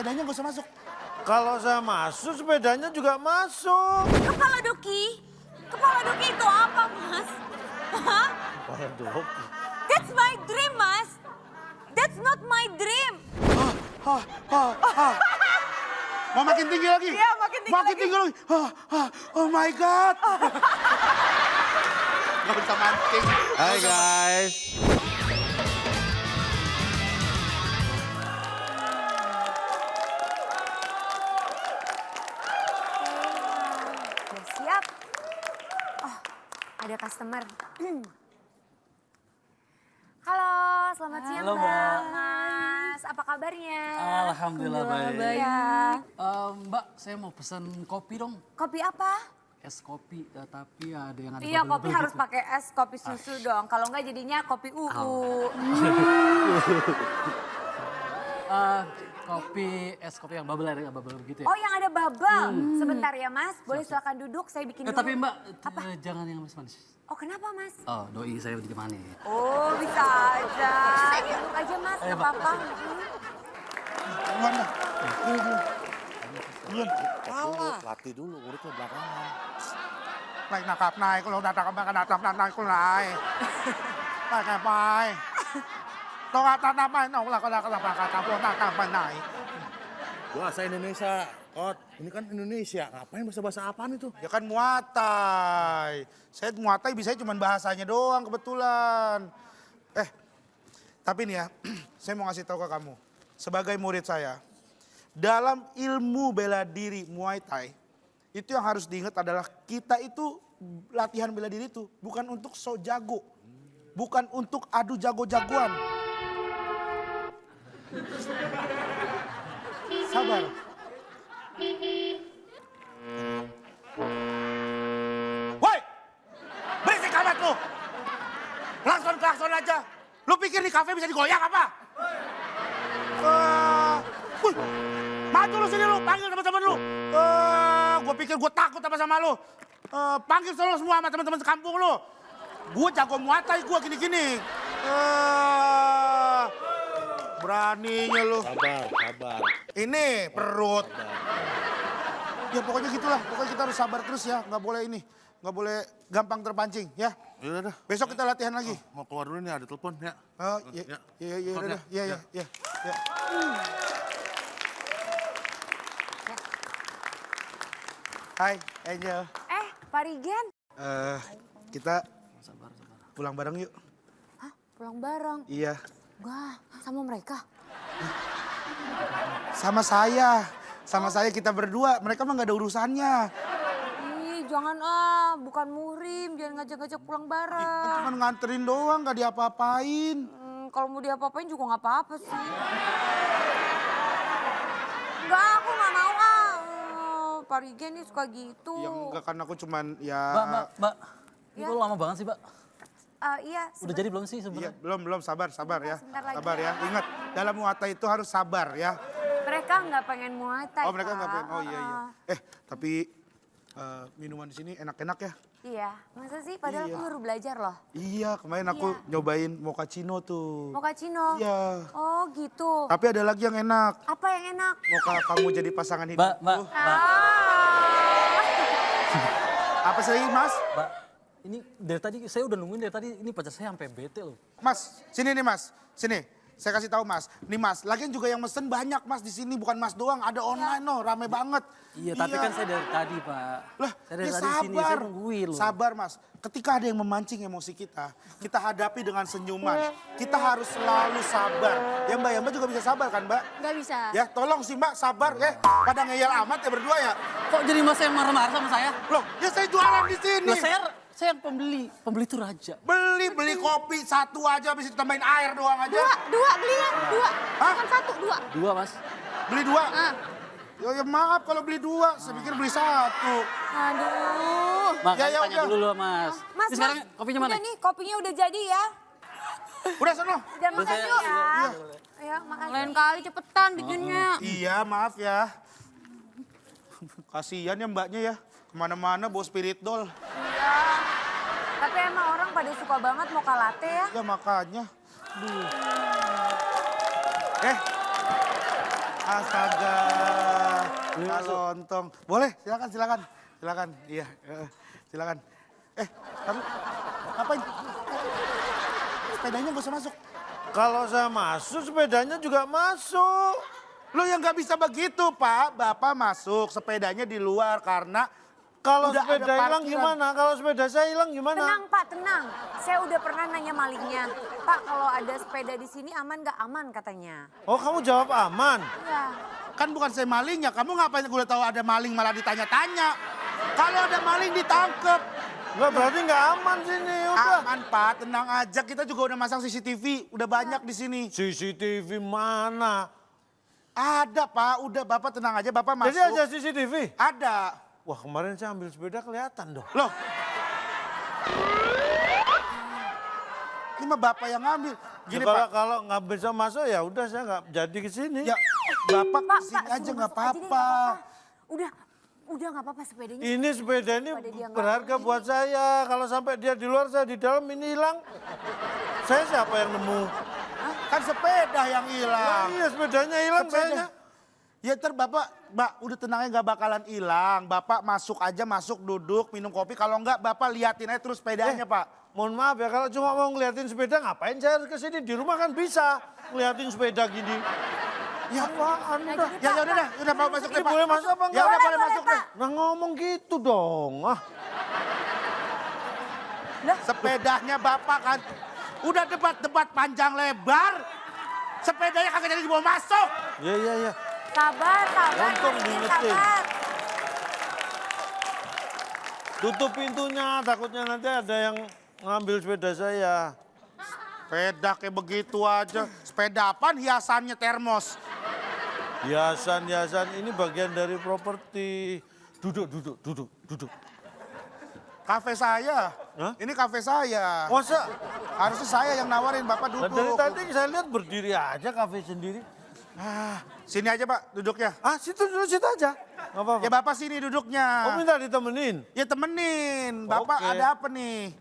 sepedanya nggak usah masuk. Kalau saya masuk, sepedanya juga masuk. Kepala Doki? Kepala Doki itu apa, Mas? Hah? Kepala Doki. That's my dream, Mas. That's not my dream. Mau makin tinggi lagi? Iya, makin tinggi lagi. Oh my God. Gak bisa mancing. Hai guys. Udah siap. Oh, ada customer. Halo, selamat siang Halo, Mbak. Mas. Apa kabarnya? Alhamdulillah baik. Iya. Mbak, saya mau pesan kopi dong. Kopi apa? Es kopi, tapi ada yang ada Iya, bubble kopi gitu. harus pakai es, kopi susu dong. Kalau enggak jadinya kopi UU. Kopi, es kopi yang bubble, ada bubble gitu ya. Oh, yang ada bubble. Sebentar ya, Mas. Boleh silakan duduk, saya bikin dulu. Tapi Mbak, Apa? jangan yang manis-manis. Oh, kenapa, Mas? Oh, doi saya jadi manis. Oh, bisa aja. Duduk aja, Mas. Ayo, Gak Pak. apa-apa. Duluan dah. Duluan. Latih dulu, urutnya belakangan. Naik nakap naik, kalau datang ke naik naik naik. Naik apa? Tuh kata apa? Nong lah kalau kata naik. Bahasa Indonesia, Kot. Ini kan Indonesia, ngapain bahasa-bahasa apaan itu? Ya kan Muay Thai. Saya Muay Thai bisa cuma bahasanya doang kebetulan. Tapi nih ya, saya mau ngasih tahu ke kamu. Sebagai murid saya, dalam ilmu bela diri Muay Thai, itu yang harus diingat adalah kita itu latihan bela diri itu bukan untuk so jago. Bukan untuk adu jago-jagoan. Sabar. Woi! Berisik amat lu! Klakson aja. Lu pikir di kafe bisa digoyang apa? Wih, maju lu sini lu, panggil teman-teman lu. Gue pikir gue takut apa sama lu. Panggil semua sama teman-teman sekampung lu. Gue jago Muay Thai, gue gini-gini. Beraninya lu. Sabar. Ini perut. Ya pokoknya gitulah, pokoknya kita harus sabar terus ya. Nggak boleh ini, nggak boleh gampang terpancing ya. Yaudah dah. Besok kita latihan lagi. Mau keluar dulu nih, ada telepon ya. Iya, udah. Iya. Hai, Angel. Pak Rigen. Kita Sabar. pulang bareng yuk. Hah? Pulang bareng? Iya. Wah, sama mereka? Sama saya. Sama saya kita berdua. Mereka mah nggak ada urusannya. Ih, jangan bukan muhrim, jangan ngajak-ngajak pulang Kan bareng. cuma nganterin doang, nggak diapa-apain. Kalau mau diapa-apain juga nggak apa-apa sih. Enggak, aku nggak mau Pak Rigen nih suka gitu. Yang enggak kan aku cuman ya... Mbak. Ini Ya. kok lama banget sih, Mbak? Iya. Udah jadi belum sih Iya, sebenarnya? belum, sabar ya. Sebentar lagi Sabar ya. ya. Ingat, dalam Muay Thai itu harus sabar ya. Mereka nggak pengen Muay Thai. Oh, mereka nggak Pak. pengen. Oh iya. Tapi minuman di sini enak-enak ya. Iya, masa sih? Padahal Iya. aku baru belajar loh. Iya, kemarin aku nyobain mochaccino tuh. Mochaccino? Iya. Oh gitu. Tapi ada lagi yang enak. Apa yang enak? Mocha kamu jadi pasangan hidup. Mbak. Apa sih, Mas? Mbak, ini dari tadi, saya udah nungguin dari tadi, ini pacar saya sampai bete loh. Mas, sini nih Mas. Sini. Saya kasih tahu Mas. Nih Mas, lagian juga yang mesen banyak Mas di sini, bukan Mas doang, ada online loh, rame banget. Iya, tapi kan saya dari tadi, Pak. Lah, Saya dari ya tadi sini, saya nungguin loh. Sabar Mas, ketika ada yang memancing emosi kita hadapi dengan senyuman. Kita harus selalu sabar. Ya Mbak juga bisa sabar kan Mbak? Nggak bisa. Ya tolong sih Mbak, sabar ya. Pada ngeyel amat ya berdua ya. Kok jadi Mas yang marah-marah sama saya? Loh, ya saya jualan di sini. Loh, saya yang pembeli itu raja. Beli kopi satu aja, bisa ditambahin air doang aja. Dua belinya, dua. Hah? Bukan satu, dua. Dua, Mas. Beli dua? Ah. Ya maaf kalau beli dua, saya pikir beli satu. Aduh. Makanya Ya, tanya udah. dulu loh, Mas. Mas, Ini sekarang kopinya mana? Udah nih, kopinya udah jadi ya. Udah sono. Udah makan saya- yuk. iya, Ayo, makan. Lain kali cepetan bikinnya. Iya maaf ya. Kasihan ya mbaknya ya. Kemana-mana bawa spirit doll. Iya. Tapi emang orang pada suka banget mocha latte ya. Ya makanya. Duh. Astaga. Lontong. Boleh, silakan. Silakan. Iya, silakan. Taruh. Ngapain? Sepedanya gak usah masuk. Kalau saya masuk, sepedanya juga masuk. Lo yang nggak bisa begitu, Pak. Bapak masuk, sepedanya di luar karena Kalau udah sepeda ada hilang parkiran. gimana? Kalau sepeda saya hilang gimana? Tenang Pak, tenang. Saya udah pernah nanya malingnya. Pak, kalau ada sepeda di sini aman nggak aman katanya. Oh, kamu jawab aman. Iya. Kan bukan saya malingnya, kamu ngapain gue udah tahu ada maling malah ditanya-tanya. Kalau ada maling ditangkep. Enggak, berarti nggak aman sini, udah. Aman, Pak, tenang aja. Kita juga udah masang CCTV, udah banyak di sini. CCTV mana? Ada, Pak, udah Bapak tenang aja, Bapak masuk. Jadi ada CCTV? Ada. Wah, kemarin saya ambil sepeda kelihatan dong. Loh. Ini mah Bapak yang ngambil. Gini, Ya, Pak. kalau nggak bisa masuk ya udah saya nggak jadi ke sini. Ya, Bapak Pak, kesini aja suruh nggak masuk aja deh, nggak apa-apa. Udah nggak apa-apa sepedanya. Ini sepeda ini Pada dia nggak berharga mau buat saya. Kalau sampai dia di luar, saya di dalam, ini hilang. Saya siapa yang nemu? Kan sepeda yang hilang. Iya, sepedanya hilang Sepeda. sayanya. Ya ntar Bapak, Mbak udah tenangnya nggak bakalan hilang. Bapak masuk aja, masuk duduk, minum kopi. Kalau nggak Bapak liatin aja terus sepedanya Pak. Mohon maaf ya, kalau cuma mau ngeliatin sepeda, ngapain saya ke sini? Di rumah kan bisa ngeliatin sepeda gini. Ya apaan Nah, dah? jadi, Ya Pak, udah, udah Bapak masuk deh Ini Pak. boleh masuk apa Ya enggak? udah boleh Boleh, masuk Pak. deh. Nah ngomong gitu dong. Sepedanya Bapak kan udah debat panjang lebar. Sepedanya kagak jadi dibawa masuk. Iya. Sabar. Untung Nurudin, diingetin. sabar. Tutup pintunya, takutnya nanti ada yang ngambil sepeda saya. Sepeda kayak begitu aja. Sepeda apaan hiasannya termos. Hiasan, ini bagian dari properti. Duduk. Kafe saya. Hah? Ini kafe saya. Masa? Harusnya saya yang nawarin Bapak Nah, duduk. dari tadi saya lihat berdiri aja kafe sendiri. Sini aja Pak duduknya. Situ aja. Nggak apa-apa. Ya Bapak sini duduknya. Oh minta ditemenin? Ya temenin. Bapak Oke. ada apa nih?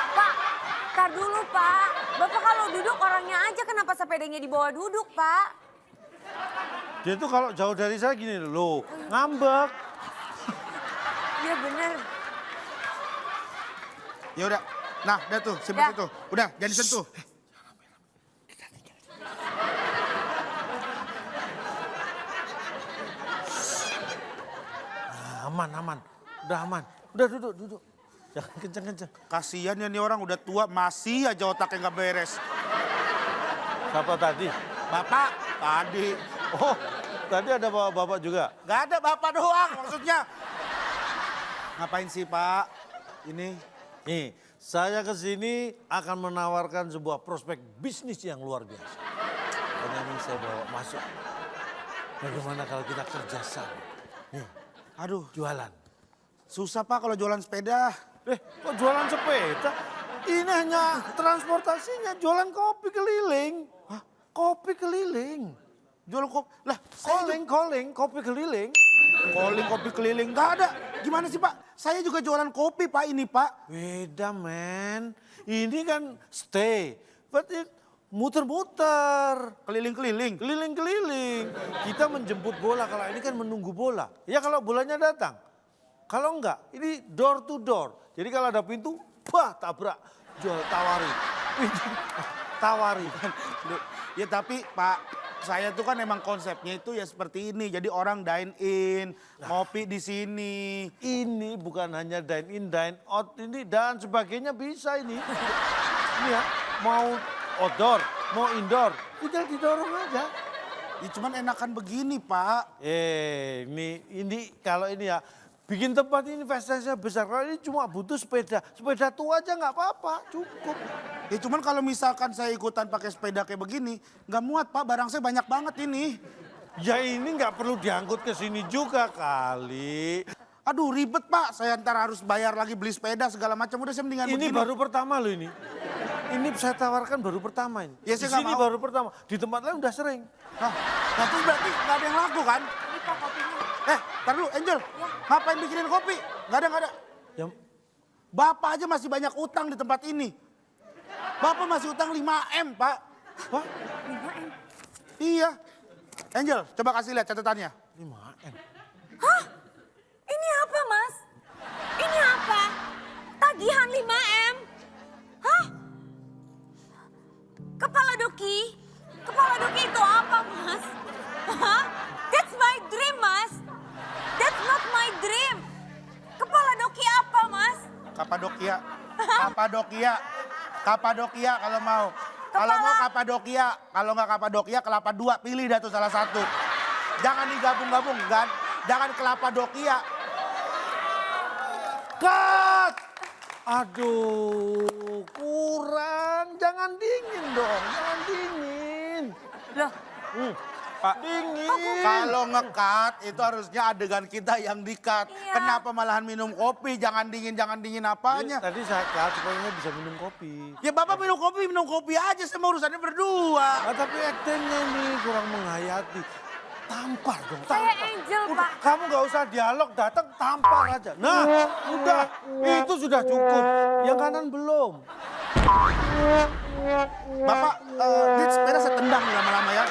Pak, tar dulu Pak. Bapak kalau duduk orangnya aja, kenapa sepedanya dibawa duduk Pak? Dia tuh kalau jauh dari saya gini loh, ngambek. Iya bener. Ya udah. Nah, udah tuh, seperti Dah. itu. Udah, jangan disentuh. Aman. Udah aman. Udah duduk. Jangan kenceng-kenceng. Kasihan ya nih orang udah tua masih aja otaknya nggak beres. Siapa tadi? Bapak tadi. Oh, tadi ada bapak juga. Nggak ada Bapak doang maksudnya. Ngapain sih Pak? Ini. Nih, saya ke sini akan menawarkan sebuah prospek bisnis yang luar biasa. Hanya ini saya bawa masuk. Bagaimana kalau kita kerjasama? Nih, Aduh, jualan. susah Pak kalau jualan sepeda. Kok jualan sepeda? Ini hanya transportasinya, jualan kopi keliling. Hah? Kopi keliling. Jual kopi. Lah, saya Calling, kopi keliling. calling kopi keliling. Nggak ada. Gimana sih Pak? Saya juga jualan kopi Pak ini Pak. Beda men, ini kan stay, but it muter-muter. Keliling-keliling. Keliling-keliling. Kita menjemput bola, kalau ini kan menunggu bola. Ya kalau bolanya datang. Kalau enggak, ini door to door. Jadi kalau ada pintu, tabrak. Jual, tawari. Pintu, tawari. Ya tapi Pak, saya tuh kan emang konsepnya itu ya seperti ini. Jadi orang dine in, ngopi di sini. Ini bukan hanya dine in, dine out ini dan sebagainya bisa ini. Ini ya, mau outdoor, mau indoor, tinggal didorong aja. Ya cuman enakan begini Pak. Ini kalau ini ya, bikin tempat ini investasinya besar. Kalau ini cuma butuh sepeda tua aja nggak apa-apa, cukup. Ya cuman kalau misalkan saya ikutan pakai sepeda kayak begini, nggak muat Pak, barang saya banyak banget ini. Ya ini nggak perlu diangkut ke sini juga kali. Aduh ribet Pak, saya ntar harus bayar lagi beli sepeda segala macam. Udah saya mendingan Ini begini. baru pertama loh ini. Ini saya tawarkan baru pertama ini. Ya, Di saya nggak sini mau. baru pertama. Di tempat lain udah sering. Nah terus berarti nggak ada yang laku kan? Ini Pak kopinya. Tar dulu Angel, ngapain bikinin kopi? Nggak ada. Ya, Bapak aja masih banyak utang di tempat ini. Bapak masih utang 5M Pak. Pak, 5M. Iya. Angel, coba kasih lihat catatannya. 5M. Hah? Ini apa, Mas? Ini apa? Tagihan 5M? Hah? Kepala Doki? Kepala Doki itu apa, Mas? Hah? That's my dream, Mas. That's not my dream. Kepala Doki apa, Mas? Kapadokia. Kapadokia. Kapadokia kalau mau. Kalau mau Kapadokia, kalau nggak Kapadokia Kelapa 2, pilih dah tuh salah satu. Jangan digabung-gabung kan. Jangan Kelapa Dokia. Cut! Aduh, kurang. Jangan dingin dong, jangan dingin. Loh, Pak, Dingin. kalau nge-cut itu harusnya adegan kita yang di-cut. Iya. Kenapa malahan minum kopi? Jangan dingin apanya. Tadi saya cut supaya bisa minum kopi. Ya Bapak minum kopi aja. Saya mau urusannya berdua. Ah, tapi aktingnya ini kurang menghayati. Tampar dong, saya tampar. Angel, Pak. Kamu nggak usah dialog, datang tampar aja. Nah, udah, itu sudah cukup. Yang kanan belum. Bapak, ini sepeda saya tendang nih lama-lama ya.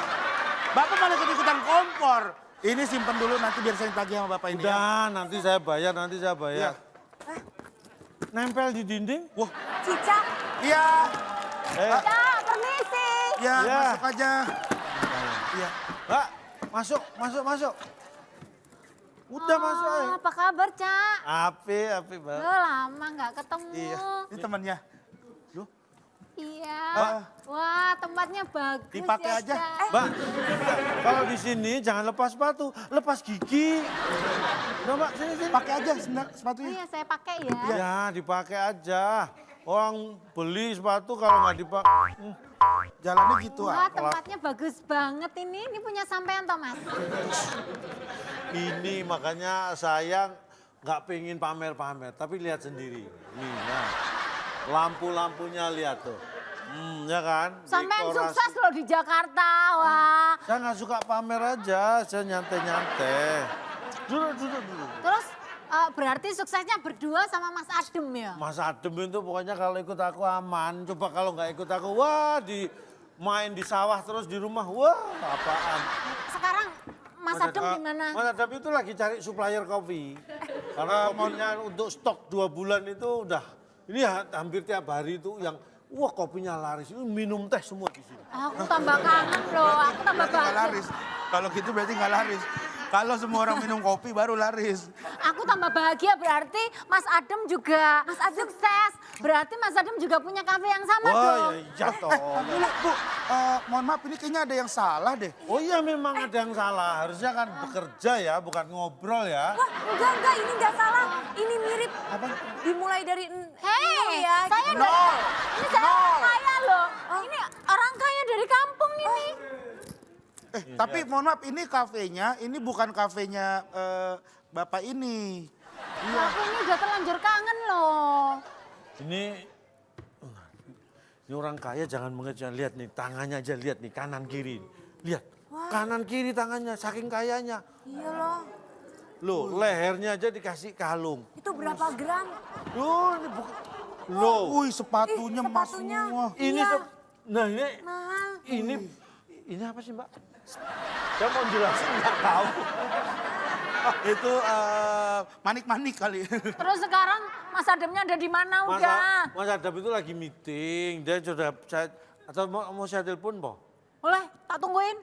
Bapak malah ikut-ikutan kompor. Ini simpen dulu nanti biar saya tagih sama Bapak ini. Ya. Udah, nanti saya bayar, nanti saya Iya. bayar. Nempel di dinding? Wah, Cicak. iya. Cicak, permisi. Ya, Ya. masuk aja. Iya. Mbak, masuk. Udah masuk aja. Apa kabar, Cak? Api, Mbak. Lama nggak ketemu. Iya, ini temannya. Iya. Ah. Wah, tempatnya bagus Dipakai ya, aja. Cak. Mbak, kalau di sini jangan lepas sepatu, lepas gigi. Udah Mbak, sini. Pakai aja Oh sepatunya. iya, saya pakai ya. Ya, dipakai aja. Orang beli sepatu kalau nggak dipakai. Jalannya gitu Wah, ah. tempatnya bagus banget ini. Ini punya sampean, Thomas. Ini makanya saya nggak pengen pamer-pamer, tapi lihat sendiri. Nih, nah. Lampu-lampunya lihat tuh. Ya kan? Sampean Dekorasi. sukses loh di Jakarta, wah. Saya nggak suka pamer aja, saya nyantai-nyantai. Duduk. Terus berarti suksesnya berdua sama Mas Adem ya? Mas Adem itu pokoknya kalau ikut aku aman. Coba kalau nggak ikut aku, wah main di sawah terus di rumah, wah apaan. Sekarang Mas Adem di mana? Mas Adem itu lagi cari supplier kopi. Karena maunya untuk stok 2 bulan itu udah, ini hampir tiap hari itu yang, wah kopinya laris. Itu minum teh semua di sini. Aku tambah kangen loh, aku tambah Berarti nggak bahagia. laris. Kalau gitu berarti nggak laris. Kalau semua orang minum kopi baru laris. Aku tambah bahagia berarti Mas Adem juga sukses. Berarti Mas Adem juga punya kafe yang sama Wah dong. ya iya toh. Bu, mohon maaf ini kayaknya ada yang salah deh. Oh iya memang ada yang salah. Harusnya kan bekerja ya, bukan ngobrol ya. Wah, enggak, ini enggak salah. Ini mirip. Apa? Dimulai dari hei, ya. Saya Nol. ini saya orang kaya loh. Ini orang kaya dari kampung ini. Tapi mohon maaf ini kafenya, ini bukan kafenya Bapak ini. Aku ini udah terlanjur kangen loh. Ini orang kaya jangan mengejar. Lihat nih tangannya aja, lihat nih kanan kiri. Lihat kanan kiri tangannya saking kayanya. Iya loh. Loh lehernya aja dikasih kalung. Itu berapa gram? Loh ini bukan. Loh Wih sepatunya Ih, emas sepatunya. semua. ini Iya. nah Mahal. ini apa sih Mbak? Saya mau jelasin nggak tahu. Itu manik-manik kali. Terus sekarang Mas Ademnya ada di mana udah? Mas Adab itu lagi meeting. Dia sudah atau mau saya telepon po? Boleh, tak tungguin.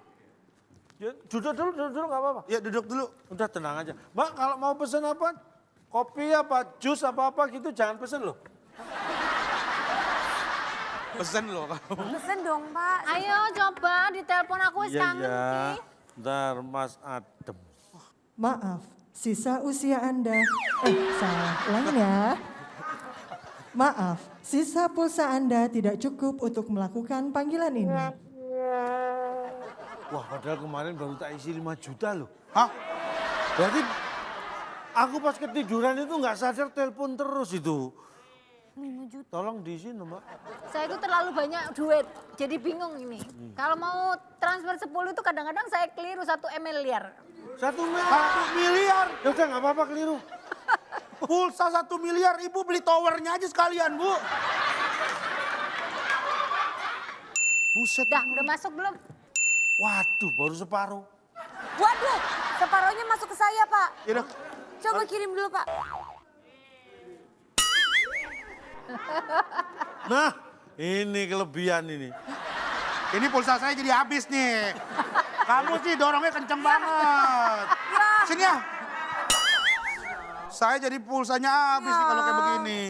Ya, duduk dulu nggak apa-apa. Ya duduk dulu. Udah tenang aja. Mbak kalau mau pesen apa? Kopi apa, jus apa gitu jangan pesen loh. Pesen loh. Pesen dong, Pak. Ayo coba ditelepon aku wis kangen Iya. nih. Ntar Mas Adem. Maaf, sisa usia Anda. Salah, ulang ya. Maaf, sisa pulsa Anda tidak cukup untuk melakukan panggilan ini. Wah padahal kemarin baru tak isi 5 juta loh. Hah? Berarti aku pas ketiduran itu nggak sadar telepon terus itu. 5 juta. Tolong diisi Mbak. Saya itu terlalu banyak duit, jadi bingung ini. Kalau mau transfer 10 itu kadang-kadang saya keliru 1 miliar. 1 miliar. 1 miliar. Ya udah nggak apa-apa keliru. Pulsa 1 miliar. Ibu beli towernya aja sekalian Bu. Buset. Udah masuk belum? Waduh, baru separuh. Waduh, separohnya masuk ke saya, Pak. Yaudah, Coba kirim dulu, Pak. Nah, ini kelebihan ini. ini pulsa saya jadi habis nih. Kamu sih dorongnya kenceng banget. Sini ya. Saya jadi pulsanya habis nih kalau kayak begini.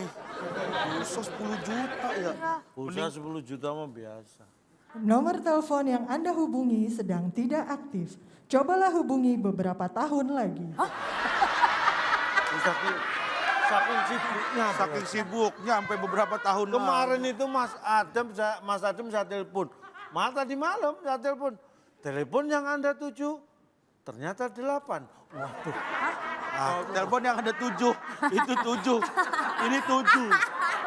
Pulsa 10 juta ya. Pulsa 10 juta mah biasa. Nomor telepon yang Anda hubungi sedang tidak aktif. Cobalah hubungi beberapa tahun lagi. Saking sibuknya. Saking sibuknya sampai beberapa tahun Kemarin itu Mas Adem saya telepon. Tadi malam saya telepon. Telepon yang Anda tuju ternyata 8. Waduh. telepon yang ada 7, itu 7. Ini 7.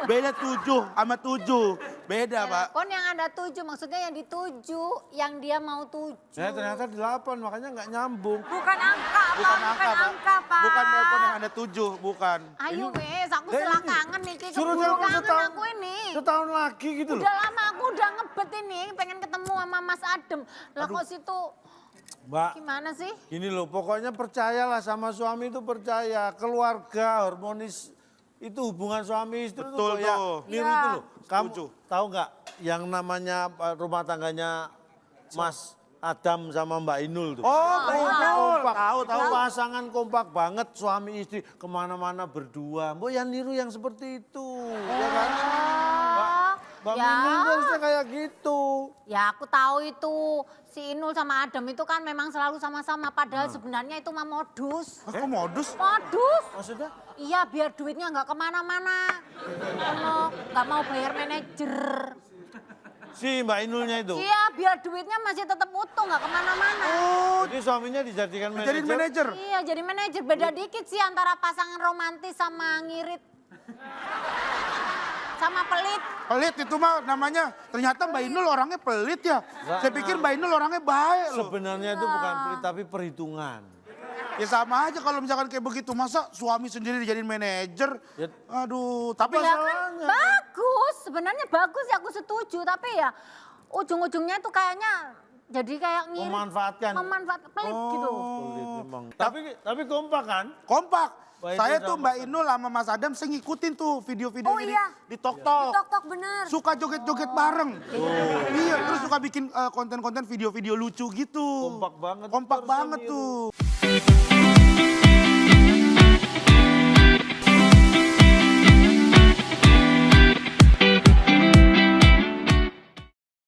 Beda 7 sama 7. Beda, Pak. Telepon yang ada 7, maksudnya yang dituju, yang dia mau tuju. Ternyata 8, makanya nggak nyambung. Bukan angka, Pak. Bukan angka, Pak. Pak. Bukan telepon yang ada 7, bukan. Ayo wes, aku Lah, salah ini kangen nih, suruh keburu telepon kangen setahun. aku ini. Setahun lagi gitu loh. Udah lama aku udah ngebet ini, pengen ketemu sama Mas Adem. Lah kok situ Mbak, gimana sih? gini loh, pokoknya percayalah sama suami itu percaya. Keluarga, harmonis, itu hubungan suami istri itu Betul kayak tuh. niru itu loh. Kamu Setuju. tahu nggak yang namanya rumah tangganya Mas Adam sama Mbak Inul tuh? Oh, kompak. tahu. Pasangan kompak banget suami istri kemana-mana berdua. Mbak yang niru yang seperti itu, ya kan? Mbak ya. Inul tuh harusnya kayak gitu. Ya aku tahu itu, si Inul sama Adam itu kan memang selalu sama-sama. Padahal sebenarnya itu mah modus. Ah, kok modus? Modus? Maksudnya? Iya biar duitnya nggak kemana-mana. Nggak mau bayar manajer. Si Mbak Inulnya itu. Iya biar duitnya masih tetap utuh nggak kemana-mana. Jadi suaminya dijadikan Jadi manajer. manajer. Iya jadi manajer, beda dikit sih antara pasangan romantis sama ngirit. Sama pelit. Pelit itu mah namanya. Ternyata Mbak Inul orangnya pelit ya. Saya pikir Mbak Inul orangnya baik loh. Sebenarnya itu bukan pelit tapi perhitungan. Ya sama aja kalau misalkan kayak begitu. Masa suami sendiri dijadiin manajer? Ya. Aduh, tapi Ya kan bagus, sebenarnya bagus ya aku setuju. Tapi ya ujung-ujungnya itu kayaknya jadi kayak ngirit. Memanfaatkan. Memanfaatkan, pelit gitu. Pelit memang. Tapi kompak kan? kompak. Mbak Saya Inul tuh sama- Mbak Inul sama Mas Adam saya ngikutin tuh video-video Oh ini iya. di TokTok. Tok-tok bener. Suka joget-joget bareng. Iya, terus suka bikin konten-konten video-video lucu gitu. Kompak banget. Kompak Harus banget niru. tuh.